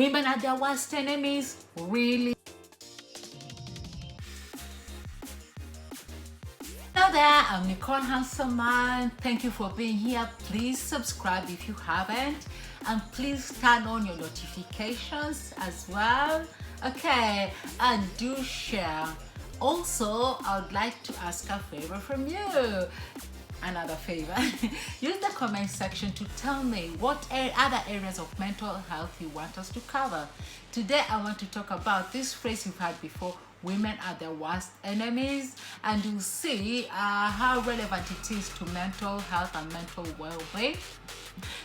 Women are their worst enemies? Really? Hello there, I'm Nicole Handsome Man. Thank you for being here. Please subscribe if you haven't, and please turn on your notifications as well. Okay, and do share. Also, I would like to ask a favor from you. Another favor. Use the comment section to tell me what other areas of mental health you want us to cover. Today I want to talk about this phrase you've heard before: women are their worst enemies, and you'll see how relevant it is to mental health and mental well-being.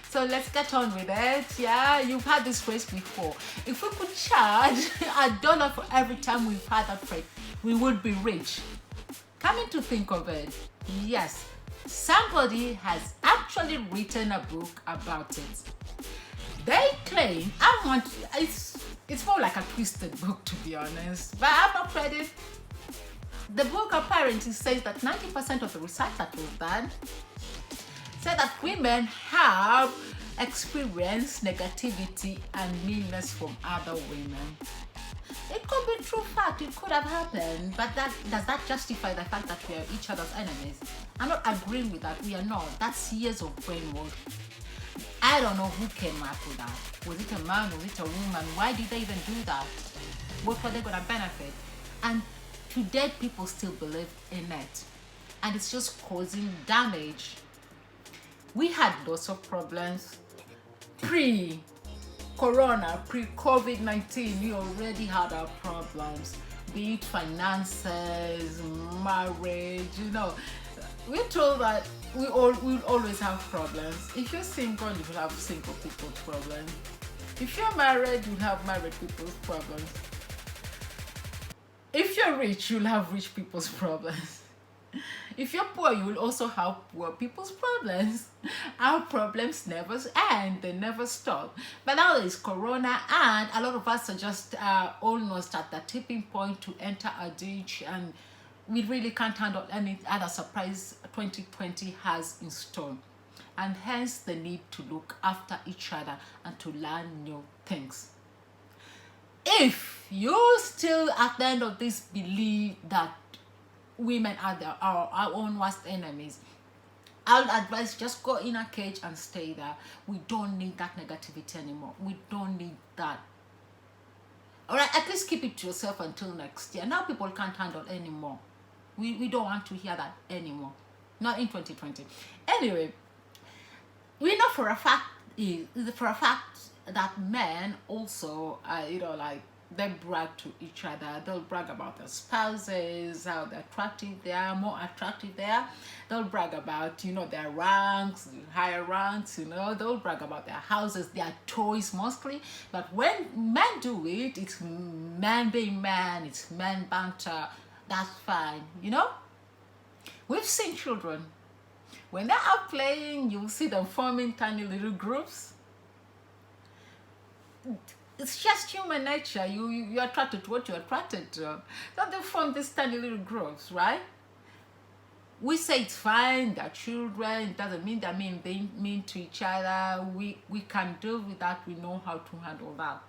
So let's get on with it. Yeah, you've heard this phrase before. If we could charge $1 for every time we've heard that phrase, we would be rich. Coming to think of it, yes, somebody has actually written a book about it. They claim, it's more like a twisted book, to be honest, but I've not read it. The book apparently says that 90% of the research that was done said that women have experienced negativity and meanness from other women. It could be true fact, it could have happened, but does that justify the fact that we are each other's enemies? I'm not agreeing with that. We are not. That's years of brainwash. I don't know who came up with that. Was it a man? Was it a woman? Why did they even do that? What were they going to benefit? And today people still believe in it, and it's just causing damage. We had lots of problems pre-corona, pre-COVID-19. We already had our problems, be it finances, marriage, we're told that we'll always have problems. If you're single, you will have single people's problems. If you're married, you'll have married people's problems. If you're rich, you'll have rich people's problems. If you're poor, you will also have poor people's problems. Our problems never end, they never stop. But now there's corona, and a lot of us are just almost at the tipping point to enter a ditch, and we really can't handle any other surprise 2020 has in store. And hence the need to look after each other and to learn new things. If you still at the end of this believe that women are our own worst enemies, I would advise just go in a cage and stay there. We don't need that negativity anymore. We don't need that. All right, at least keep it to yourself until next year. Now people can't handle anymore. We don't want to hear that anymore. Not in 2020. Anyway, we know for a fact that men also, they brag to each other. They'll brag about their spouses, how attractive they are, more attractive they are. They'll brag about, their ranks, higher ranks, they'll brag about their houses, their toys mostly. But when men do it, it's men being men, it's men banter. That's fine, We've seen children. When they are playing, you'll see them forming tiny little groups. It's just human nature. You're attracted to what you're attracted to. So they form these tiny little groups, right? We say it's fine, they're children. It doesn't mean they're mean to each other. We can deal with that. We know how to handle that.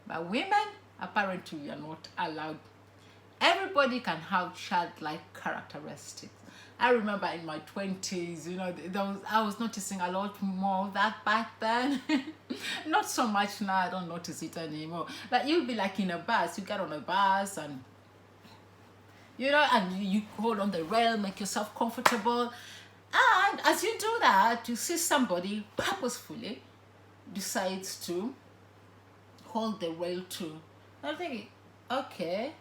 But women, apparently, we are not allowed. Everybody can have childlike characteristics. I remember in my 20s, I was noticing a lot more of that back then. Not so much now, I don't notice it anymore. But you'll be like in a bus, you get on a bus and, and you hold on the rail, make yourself comfortable. And as you do that, you see somebody purposefully decides to hold the rail too. I'm thinking, okay.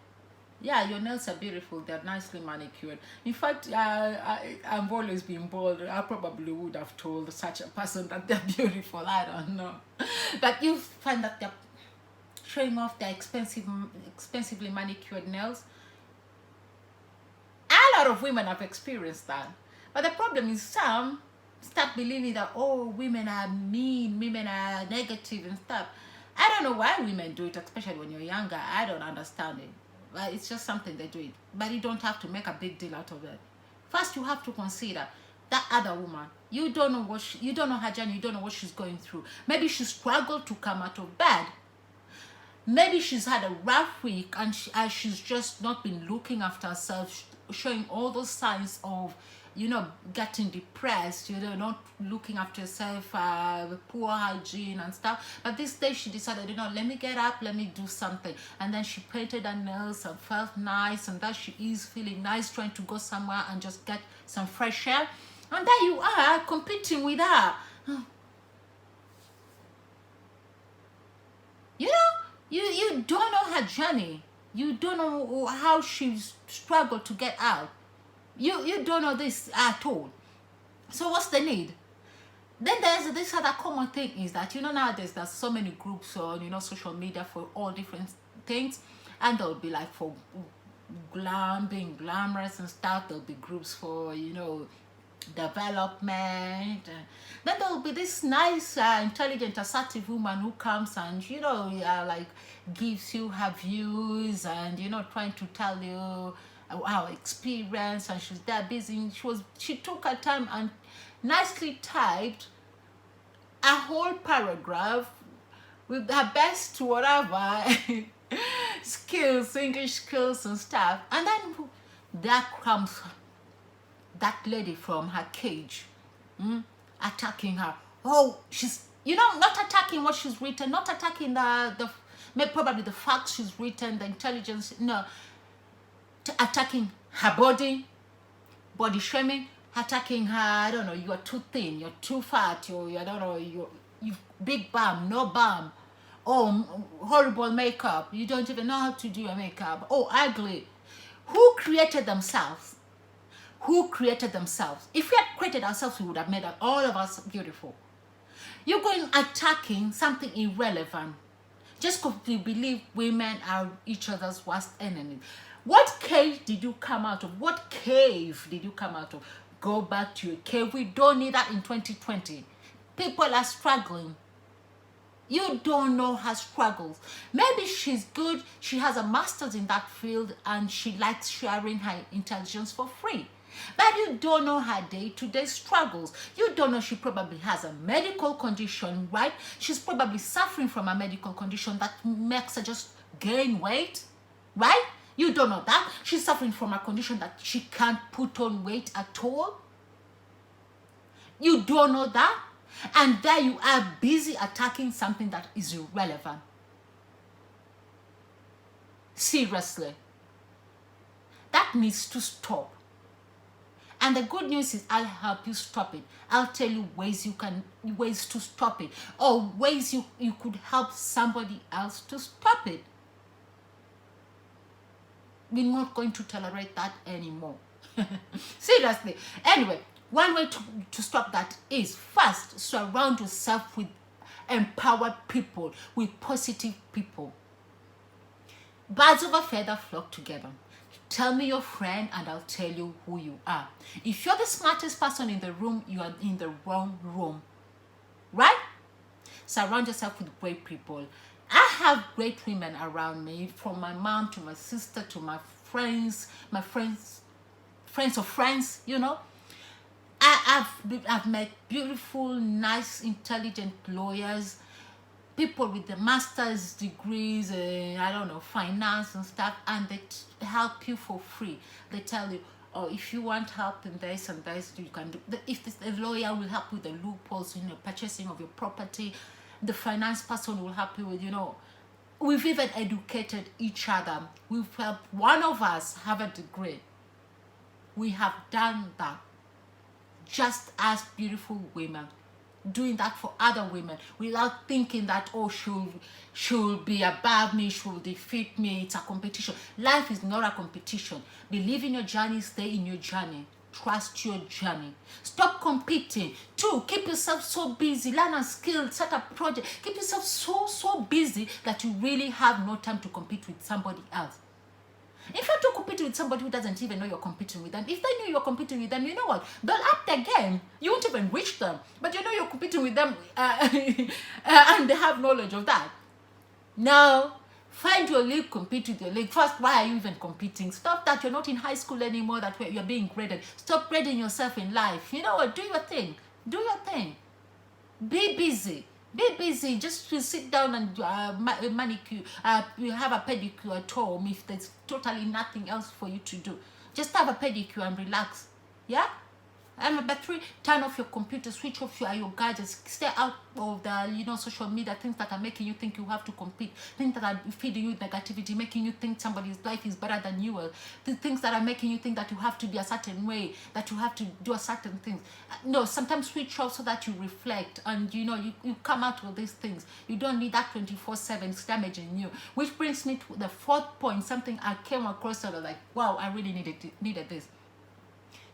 Yeah, your nails are beautiful. They're nicely manicured. In fact, I've always been bold. I probably would have told such a person that they're beautiful. I don't know. But you find that they're showing off their expensively manicured nails. A lot of women have experienced that. But the problem is some start believing that, women are mean, women are negative and stuff. I don't know why women do it, especially when you're younger. I don't understand it. It's just something they do it. But you don't have to make a big deal out of it. First, you have to consider That other woman, you don't know you don't know her journey, you don't know what she's going through. Maybe she struggled to come out of bed. Maybe she's had a rough week and she's just not been looking after herself, showing all those signs of, getting depressed, not looking after herself, poor hygiene and stuff. But this day she decided, let me get up, let me do something. And then she painted her nails and felt nice, and that she is feeling nice, trying to go somewhere and just get some fresh air. And there you are, competing with her. You don't know her journey. You don't know how she's struggled to get out. You don't know this at all. So what's the need? Then there's this other common thing is that, nowadays there's so many groups on, social media for all different things. And there'll be like for being glamorous and stuff. There'll be groups for, development. Then there'll be this nice, intelligent, assertive woman who comes and, like gives you her views and, trying to tell you our experience, and she's there busy. She took her time and nicely typed a whole paragraph with her best whatever skills, English skills and stuff. And then there comes that lady from her cage, attacking her. Oh, she's, not attacking what she's written, not attacking probably the facts she's written, the intelligence, no, attacking her body shaming, attacking her, I don't know, you're too thin, you're too fat, I don't know, you big bum, no bum, oh, horrible makeup, you don't even know how to do your makeup, oh, ugly. Who created themselves? Who created themselves? If we had created ourselves, we would have made all of us beautiful. You're going attacking something irrelevant just because you believe women are each other's worst enemy. What cave did you come out of? What cave did you come out of? Go back to your cave. We don't need that in 2020. People are struggling. You don't know her struggles. Maybe she's good. She has a master's in that field and she likes sharing her intelligence for free. But you don't know her day-to-day struggles. You don't know she probably has a medical condition, right? She's probably suffering from a medical condition that makes her just gain weight, right? You don't know that. She's suffering from a condition that she can't put on weight at all. You don't know that. And there you are busy attacking something that is irrelevant. Seriously. That needs to stop. And the good news is I'll help you stop it. I'll tell you ways to stop it, or ways you could help somebody else to stop it. We're not going to tolerate that anymore. Seriously. Anyway, one way to stop that is, first, surround yourself with empowered people, with positive people. Birds of a feather flock together. Tell me your friend and I'll tell you who you are. If you're the smartest person in the room, you are in the wrong room. Right? Surround yourself with great people. I have great women around me, from my mom to my sister to my friends of friends, I've met beautiful, nice, intelligent lawyers, people with the master's degrees, I don't know, finance and stuff, and they help you for free. They tell you, oh, if you want help in this and this, you can do. If the lawyer will help with the loopholes in the purchasing of your property, the finance person will help you with, we've even educated each other. We've helped one of us have a degree. We have done that just as beautiful women, doing that for other women without thinking that, oh, she'll be above me, she'll defeat me. It's a competition. Life is not a competition. Believe in your journey, stay in your journey. Trust your journey. Stop competing. 2, keep yourself so busy. Learn a skill, set a project. Keep yourself so busy that you really have no time to compete with somebody else. If you're to compete with somebody who doesn't even know you're competing with them, if they knew you're competing with them, you know what? They'll up their game. You won't even reach them. But you're competing with them and they have knowledge of that. No. Find your league, compete with your league. First, why are you even competing? Stop that. You're not in high school anymore, that you're being graded. Stop grading yourself in life. You know what? Do your thing. Do your thing. Be busy. Be busy. Just to sit down and manicure, you have a pedicure at home if there's totally nothing else for you to do. Just have a pedicure and relax. Yeah? And number 3, turn off your computer, switch off your gadgets, stay out of the social media, things that are making you think you have to compete, things that are feeding you negativity, making you think somebody's life is better than yours, the things that are making you think that you have to be a certain way, that you have to do a certain thing. No, sometimes switch off so that you reflect and you come out with these things. You don't need that 24/7. It's damaging you. Which brings me to the 4th point, something I came across and I was like, wow, I really needed this.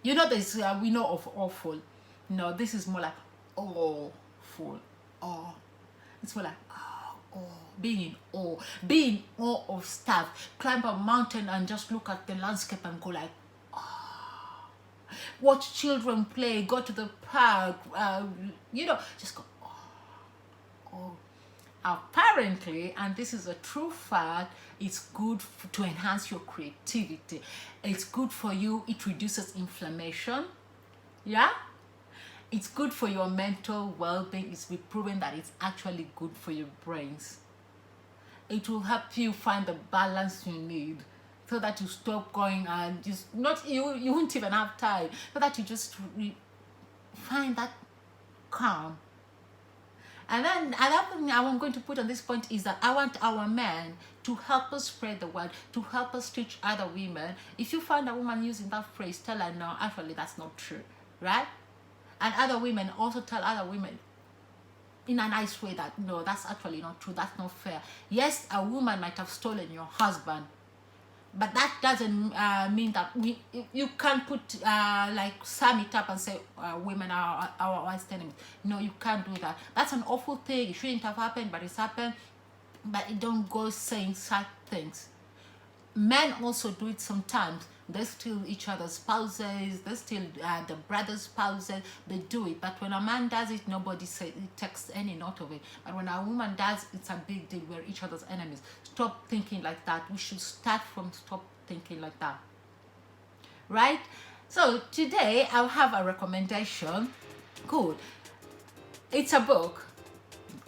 There's we know of awful. No, this is more like awful. Oh, it's more like being in awe, being in awe of stuff. Climb a mountain and just look at the landscape and go like, watch children play, go to the park, just go oh. Apparently, and this is a true fact, it's good to enhance your creativity. It's good for you. It reduces inflammation. Yeah? It's good for your mental well-being. It's been proven that it's actually good for your brains. It will help you find the balance you need so that you stop going and you won't even have time, so that you just find that calm. And then another thing I'm going to put on this point is that I want our men to help us spread the word, to help us teach other women. If you find a woman using that phrase, tell her, no, actually that's not true, right? And other women also tell other women in a nice way that, no, that's actually not true, that's not fair. Yes, a woman might have stolen your husband, but that doesn't mean that you can't put sum it up and say women are our worst enemies. No, you can't do that. That's an awful thing. It shouldn't have happened, but it's happened. But you don't go saying such things. Men also do it sometimes. They steal each other's spouses. They steal the brother's spouses. They do it. But when a man does it, nobody takes any note of it. But when a woman does, it's a big deal. We're each other's enemies. Stop thinking like that. We should start from stop thinking like that. Right? So today I'll have a recommendation. Good. It's a book.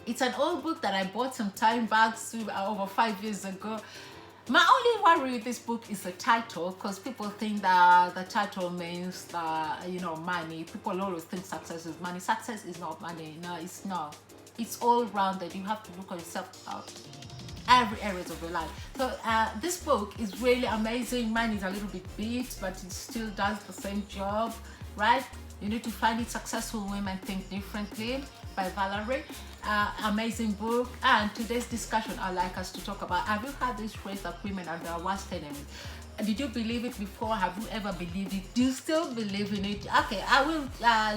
It's an old book that I bought some time back, over 5 years ago. My only worry with this book is the title, because people think that the title means money. People always think success is money. Success is not money. No, it's not. It's all rounded. You have to look at yourself out every areas of your life. So this book is really amazing. Mine is a little bit beat, but it still does the same job, right? You need to find it. Successful Women Think Differently by Valerie. Amazing book. And today's discussion, I'd like us to talk about, have you heard this phrase that women are their worst enemies? Did you believe it before? Have you ever believed it? Do you still believe in it? Okay, I will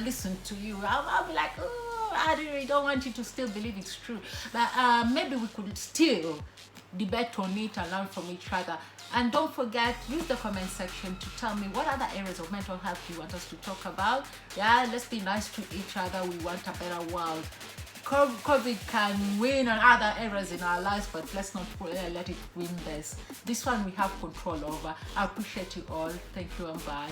listen to you. I'll be like, oh, I really don't want you to still believe it's true. But maybe we could still debate on it and learn from each other. And don't forget, use the comment section to tell me what other areas of mental health you want us to talk about. Yeah, let's be nice to each other. We want a better world. COVID can win on other areas in our lives, but let's not let it win this. This one we have control over. I appreciate you all. Thank you and bye.